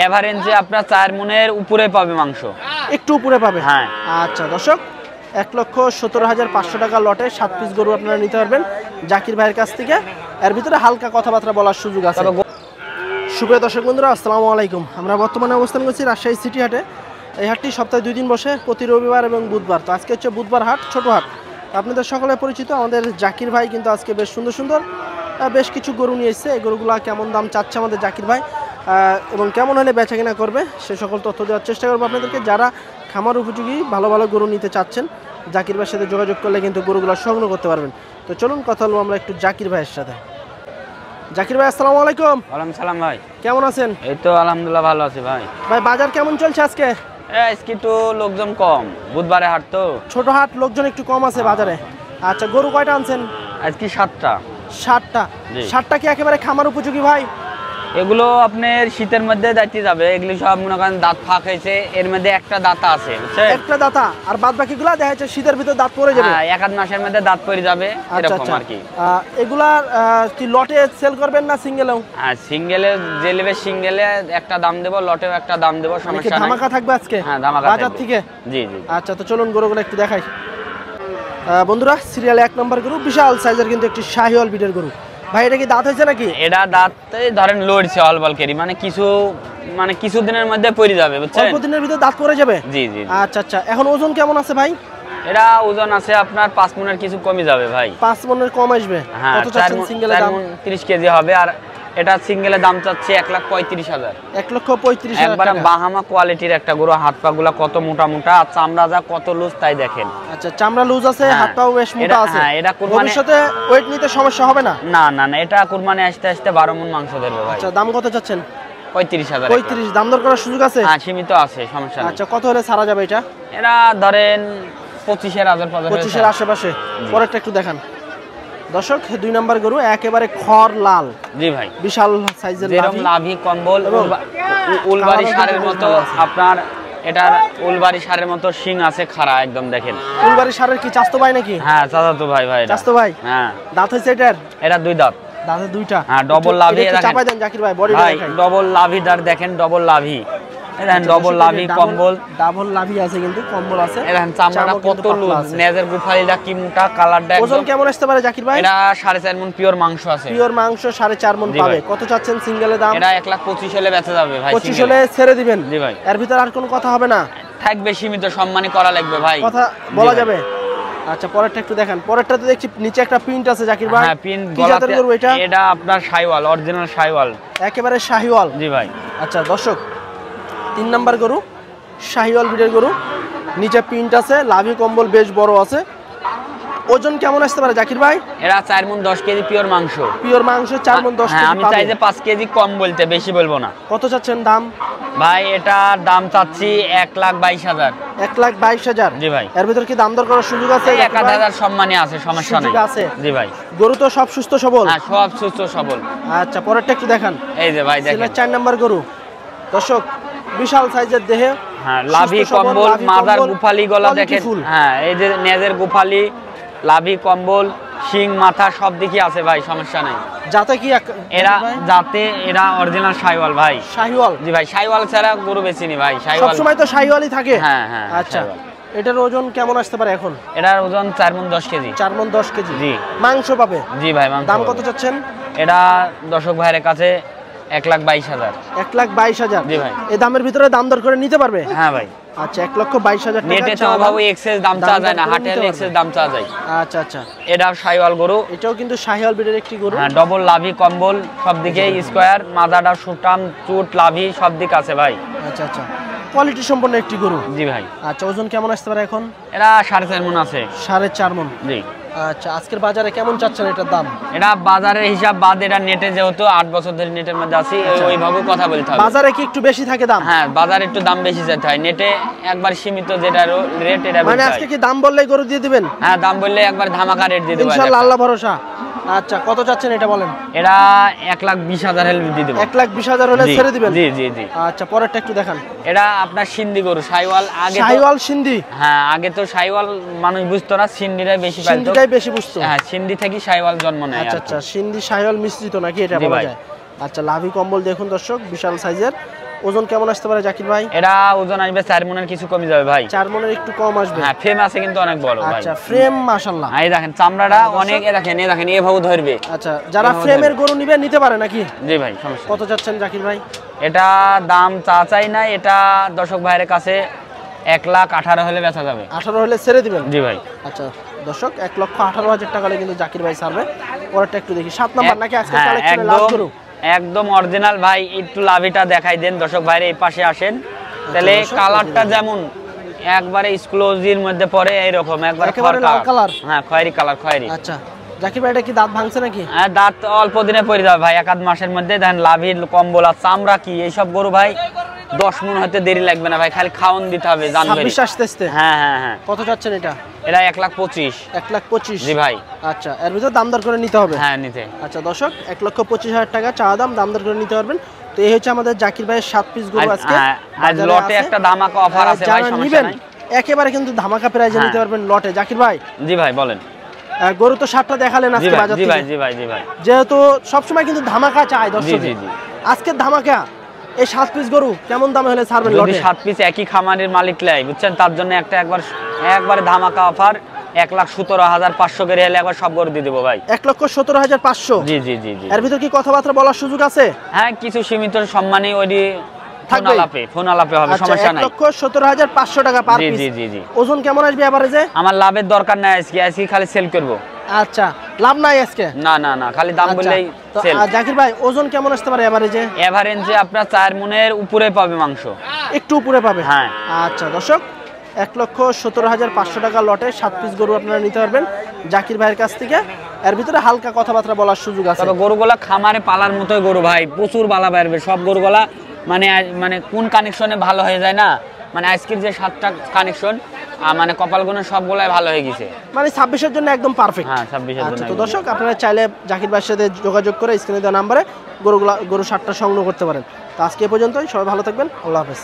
এভারেজে আপনার 4 মনের উপরে পাবে মাংস, একটু উপরে পাবে। হ্যাঁ। আচ্ছা দর্শক, 1,17,500 টাকা লটে 7 পিস গরু আপনারা নিতে পারবেন জাকির ভাইয়ের কাছ থেকে। এর ভিতরে হালকা কথাবার্তা বলার সুযোগ আছে। সুপ্রিয় দর্শক বন্ধুরা, আসসালামু আলাইকুম। আমরা বর্তমানে অবস্থান করছি রাজশাহী সিটি হাটে। এই হাটটি সপ্তাহে 2 দিন বসে, প্রতি রবিবার এবং বুধবার। তো আজকে হচ্ছে বুধবার হাট, ছোট হাট। আপনাদের সকলে পরিচিত আমাদের জাকির ভাই কিন্তু আজকে বেশ সুন্দর সুন্দর বেশ কিছু গরু নিয়ে এসেছে। এই গরুগুলো কেমন দাম চাচ্ছে আমাদের জাকির ভাই এবং কেমন হলে বেচা কেনা করবে সে সকল তথ্য দেওয়ার চেষ্টা করবো আপনাদেরকে। যারা খামার উপযোগী ভালো ভালো গরু নিতে চাচ্ছেন, জাকির ভাইয়ের সাথে যোগাযোগ করলে কিন্তু গরুগুলো সংগ্রহ করতে পারবেন। তো চলুন কথা বলবো আমরা একটু জাকির ভাইয়ের সাথে। জাকির ভাই আসসালামু আলাইকুম। ওয়ালাইকুম সালাম ভাই, কেমন আছেন? এই তো আলহামদুলিল্লাহ ভালো আছি ভাই। ভাই বাজার কেমন চলছে আজকে? আজকে তো লোকজন কম, বুধবারে হাট তো ছোট হাট, লোকজন একটু কম আছে বাজারে। আচ্ছা, গরু কয়টা আনছেন? আজকে 7টা। 7টা? 7টা কি একেবারে খামার উপযোগী ভাই? এগুলো আপনার শীতের মধ্যে দাঁড়িয়ে যাবে। এগুলি সব মনে করেন দাঁত ফাঁক হয়েছে, এর মধ্যে একটা দাঁতা আছে, বুঝছেন? একটা দাঁতা, আর বাদ বাকিগুলা দেখা যাচ্ছে শীতের ভিতর দাঁত পড়ে যাবে। হ্যাঁ, 1-8 মাসের মধ্যে দাঁত পড়ে যাবে, এরকম আর কি। এগুলা কি লটে সেল করবেন না সিঙ্গেলেও? হ্যাঁ, সিঙ্গেলে যে নেবে সিঙ্গেলে একটা দাম দেব, লটেও একটা দাম দেব, সমস্যা নাই। ধামাকা থাকবে আজকে? হ্যাঁ, ধামাকা বাজার থেকে। জি জি। আচ্ছা, তো চলুন গরুগুলো একটু দেখাই। বন্ধুরা, সিরিয়ালে 1 নম্বর গরু, বিশাল সাইজের কিন্তু একটি শাহিওয়াল বিটের গরু। ভাই এটা কি দাঁত হয়েছে নাকি? এটা দাঁত ধরেন লড়ছে অলবলকেরই, মানে কিছু দিনের মধ্যে পড়ে যাবে, বুঝছেন? অল্প দিনের ভিতরে দাঁত পড়ে যাবে? জি জি। আচ্ছা আচ্ছা, এখন ওজন কেমন আছে ভাই? এটা ওজন আছে আপনার 5 মনের কিছু কমে যাবে ভাই। 5 মনের কম আসবে? হ্যাঁ, কত চাচ্ছেন সিঙ্গেলের দাম? 30 কেজি হবে। আর এটা সিঙ্গেলের দাম চাচ্ছে 1,35,000। 1,35,000 একবারে বাহামা কোয়ালিটির একটা গরু। হাত পা গুলা কত মোটা মোটা, আর চামড়া যা কত লুজ তাই দেখেন। আচ্ছা, চামড়া লুজ আছে, হাত পাও বেশ মোটা আছে। হ্যাঁ, এটা কুরবানি ভবিষ্যতে ওয়েট নিতে সমস্যা হবে না? না না না, এটা কুরবানি আসতে আসতে 12 মণ মাংস দেবে ভাই। আচ্ছা, দাম কত চাচ্ছেন? 35,000। 35? দাম দর করার সুযোগ আছে? হ্যাঁ, সীমিত আছে, সমস্যা নেই। আচ্ছা, কত হলে ছাড়া যাবে এটা? এরা ধরেন 25,000 25-এর আশেপাশে। পরেরটা একটু দেখান দর্শক। 2 নাম্বার গরু, একেবারে খড় লাল। জি ভাই, বিশাল সাইজের লাভি কম্বল, উলবাড়ি ষাঁড়ের মতো আপনার। এটার উলবাড়ি ষাঁড়ের মতো শিং আছে, খাড়া একদম দেখেন। উলবাড়ি ষাঁড়ের কি চাস্তো ভাই নাকি? হ্যাঁ, চাচাতো ভাই। ভাই চাস্তো ভাই? হ্যাঁ। দাঁত হইছে এটার? এটা 2 দাঁত। দাঁতে 2টা? হ্যাঁ, ডবল লাভি। চাপাই দেন জাকির ভাই, বডি দেখাই। ডবল লাভিদার দেখেন, ডবল লাভি। দেখেন ডবল লাভি কম্বল, ডাবল লাভি আছে কিন্তু কম্বল আছে। দেখেন চামড়াটা কত লুজ, নেজের গুফালিটা কি মোটা, কালারটা একদম। ওজন কেমন আসতে পারে জাকির ভাই? এটা 4.5 মণ পিওর মাংস আছে। পিওর মাংস 4.5 মণ পাবে। কত চাচ্ছেন সিঙ্গেলের দাম? এটা 1,25,000 হলে বেচা যাবে ভাই। 25 হলে ছেড়ে দিবেন? জি ভাই। এর ভিতর আর কোনো কথা হবে না? থাকবে সীমিত, সম্মানী করা লাগবে ভাই, কথা বলা যাবে। আচ্ছা, পরেরটা একটু দেখান। পরেরটাতে দেখছি নিচে একটা প্রিন্ট আছে জাকির ভাই। হ্যাঁ, প্রিন্ট। কি জাতের গরু এটা? এটা আপনার শাহিওয়াল, অরিজিনাল শাহিওয়াল। একেবারে শাহিওয়াল? জি ভাই। আচ্ছা দর্শক, 3 নাম্বার গরু, শাহিওয়াল ব্রিডের গরু। নিচে প্রিন্ট আছে, লাভি কম্বল বেশ বড় আছে। ওজন কেমন আসতে পারে জাকির ভাই? এরা 4 মণ 10 কেজি পিওর মাংস। পিওর মাংস 4 মণ 10 কেজি। আমি চাই যে 5 কেজি কম বলতে, বেশি বলবো না। কত চাচ্ছেন দাম? ভাই এটার দাম চাচ্ছি 1,22,000। 1,22,000? জি ভাই। এর ভিতর কি দাম দর করার সুযোগ আছে? 1,000 সম্মানী আছে, সমস্যা নেই। আছে? জি ভাই। গরু তো সব সুস্থ সবল? হ্যাঁ, সব সুস্থ সবল। আচ্ছা, পরেরটা একটু দেখান। এই যে ভাই দেখেন, 4 নাম্বার গরু দর্শক, বিশাল সাইজের দেহে। হ্যাঁ, লাভি কম্বল, মাদার গুফালি গলা দেখেন। হ্যাঁ, এই যে নেজের গুফালি, লাভি কম্বল, শিং মাথা সব দিকে আছে ভাই, সমস্যা নাই। যাতে কি এরা অরিজিনাল শাহিওয়াল ভাই। শাহিওয়াল? জি ভাই, শাহিওয়াল ছাড়া গরু বেচিনি ভাই। শাহিওয়াল সব সময় তো শাহিওয়ালই থাকে। হ্যাঁ হ্যাঁ। আচ্ছা, এটার ওজন কেমন আসতে পারে এখন? এটার ওজন 4 মণ 10 কেজি। 4 মণ 10 কেজি? জি। মাংস পাবে? জি ভাই, মাংস। দাম কত চাচ্ছেন? এটা দর্শক ভাইয়ের কাছে 1,22,000। 1,22,000? জি ভাই। এই দামের ভিতরে দাম দর করে নিতে পারবে? হ্যাঁ ভাই। আচ্ছা, 1,22,000 টাকা। নেটে তো বাবু এক্সেস দাম চাওয়া যায় না, হাটে এক্সেস দাম চাওয়া যায়। আচ্ছা আচ্ছা। এটা শাহিওয়াল গরু। এটাও কিন্তু শাহিওয়াল ব্রিডের একটি গরু। হ্যাঁ, ডবল লাভি কম্বল, সব দিকে স্কয়ার, মাদাটা সুটাম, চুট, লাভি সব দিক আছে ভাই। আচ্ছা আচ্ছা, কোয়ালিটি সম্পন্ন একটি গরু। জি ভাই। আচ্ছা, ওজন কেমন আসতে পারে এখন? এরা 4.5 মণ আছে। 4.5 মণ? জি। আচ্ছা, আজকের বাজারে কেমন চাচ্ছেন এটার দাম? এটা বাজারের হিসাব বাদ, এটা নেটে যেহেতু 8 বছর ধরে নেটের মধ্যে আছি, ওইভাবে কথা বলতে হবে। বাজারে কি একটু বেশি থাকে দাম? হ্যাঁ, বাজারে একটু দাম বেশি যেতে হয়, নেটে একবার সীমিত যেটা রেট এটা মানে আজকে কি দাম বললেই গরু দিয়ে দিবেন? হ্যাঁ, দাম বললে একবার ধামাকা রেট দিয়ে দেব ইনশাআল্লাহ, আল্লাহ ভরসা। আচ্ছা, কত চাচ্ছেন এটা বলেন? এটা 1,20,000 হলে দিয়ে দেব। 1,20,000 হলে ছেড়ে দিবেন? জি জি জি। আচ্ছা, পরেরটা একটু দেখান। এটা আপনার সিন্ধি গরু, শাহিওয়াল। আগে শাহিওয়াল সিন্ধি? হ্যাঁ, আগে তো শাহিওয়াল মানুষ বুঝতো না, সিন্ধিটাই বেশি পাইতো। সিন্ধিটাই বেশি বুঝতো? হ্যাঁ, সিন্ধি থেকে শাহিওয়াল জন্ম নেয়। আচ্ছা আচ্ছা, সিন্ধি শাহিওয়াল মিশ্রিত নাকি এটা বলা যায়? আচ্ছা, লাভি কম্বল দেখুন দর্শক, বিশাল সাইজের। ওজন কেমন আসতে পারে জাকির ভাই? এটা ওজন আসবে 4 মনের কিছু কমে যাবে ভাই। 4 মনের একটু কম আসবে। হ্যাঁ, ফ্রেম আছে কিন্তু অনেক বড় ভাই। আচ্ছা, ফ্রেম মাশাআল্লাহ। এই দেখেন চামড়াটা অনেক, এই দেখেন এভাবে ধরবে। আচ্ছা, যারা ফ্রেমের গরু নিবে নিতে পারে নাকি? জি ভাই, সমস্যা। কত চাচ্ছেন জাকির ভাই? এটা দাম চাই না, এটা দর্শক ভাইয়ের কাছে 1,18,000 হলে বেচা যাবে। 18 হলে ছেড়ে দিবেন? জি ভাই। আচ্ছা দর্শক, 1,18,000 টাকা হলে কিন্তু জাকির ভাই ছাড়বে। পরেরটা একটু দেখি, 7 নাম্বার নাকি আজকে কালেকশনে লাস্ট গরু? একদম অরিজিনাল ভাই। একটু লাভিটা দেখাই দেন দর্শক ভাইরে, এই পাশে আসেন। তাহলে কালারটা যেমন একবারে এক্সক্লুসিভের মধ্যে পড়ে, এইরকম একবারে লাল কালার। হ্যাঁ, খয়েরি কালার, খয়েরি। আচ্ছা জাকির ভাই, এটা কি দাঁত ভাঙছে নাকি? হ্যাঁ, দাঁত অল্প দিনে পড়ে যাবে ভাই, 1-1 মাসের মধ্যে। দেখেন লাভির কম্বল আর চামড়া কি, এইসব গরু ভাই 10 মণ হতে দেরি লাগবে না ভাই, খালি খাওন দিতে হবে জানবেন। 26 আসতে। হ্যাঁ হ্যাঁ হ্যাঁ। কত চাচ্ছেন এটা? এটা 1,25,000। 1,25,000? জি ভাই। আচ্ছা, এর ভিতর দাম দর করে নিতে হবে? হ্যাঁ, নিতে। আচ্ছা দর্শক, 1,25,000 টাকা চাওয়া দাম, দাম দর করে নিতে পারবেন। তো এই হচ্ছে আমাদের জাকির ভাইয়ের 7 পিস গরু আজকে। আজ লটে একটা ধামাকা অফার আছে ভাই, সমস্যা নাই। একেবারে কিন্তু ধামাকা প্রাইজে নিতে পারবেন লটে। জাকির ভাই। জি ভাই, বলেন। গরু তো 7টা দেখালেন আজকে বাজার থেকে। জি ভাই। যেহেতু সবসময় কিন্তু ধামাকা চাই দর্শক, জি। আজকে ধামাকা। এই 7 পিস গরু কেমন দামে হলে ছাড়বেন লটে? যদি 7 পিস একই খামারের মালিক লাই, বুঝছেন, তার জন্য একবারে ধামাকা অফার 1,17,500 করে হলে একবার সব গরু দিয়ে দেবো ভাই। 1,17,500? জি। এর ভিতর কি কথাবার্তা বলার সুযোগ আছে? হ্যাঁ, কিছু সীমিত সম্মানী ওইটি ফোন আলাপে হবে, আচ্ছা, সমস্যা নাই। 1,17,500 টাকা পার পিস। জি। ওজন কেমন আসবে এভারেজে? আমার লাভের দরকার নাই আজকে খালি সেল করব। আচ্ছা, লাভ নাই আজকে? না, খালি দাম বললেই সেল। জাকির ভাই, ওজন কেমন আসতে পারে এভারেজে? এভারেজে আপনার 4 মণের উপরে পাবে মাংস, একটু উপরে পাবে। হ্যাঁ। আচ্ছা দর্শক, 1,17,500 টাকা লটে 7 পিস গরু আপনারা নিতে পারবেন জাকির ভাইয়ের কাছ থেকে। এর ভিতরে হালকা কথাবার্তা বলার সুযোগ আছে। তবে গরুগুলা খামারে পালার মতোই গরু ভাই, প্রচুর বালা বেরবে সব গরুগুলা। মানে কোন কানেকশনে ভালো হয়ে যায় না, মানে আজকের যে 7টা কানেকশন, মানে কপালগুলো সবগুলাই ভালো হয়ে গেছে, মানে 26-এর জন্য একদম পারফেক্ট। হ্যাঁ, 26-এর জন্য। আচ্ছা, তো দর্শক আপনারা চাইলে জাকির ভাইয়ের সাথে যোগাযোগ করে স্ক্রিনে দেওয়া নাম্বারে গরু 7টা সংগ্রহ করতে পারেন। তো আজকে এ পর্যন্তই, সবাই ভালো থাকবেন, আল্লাহ হাফেজ।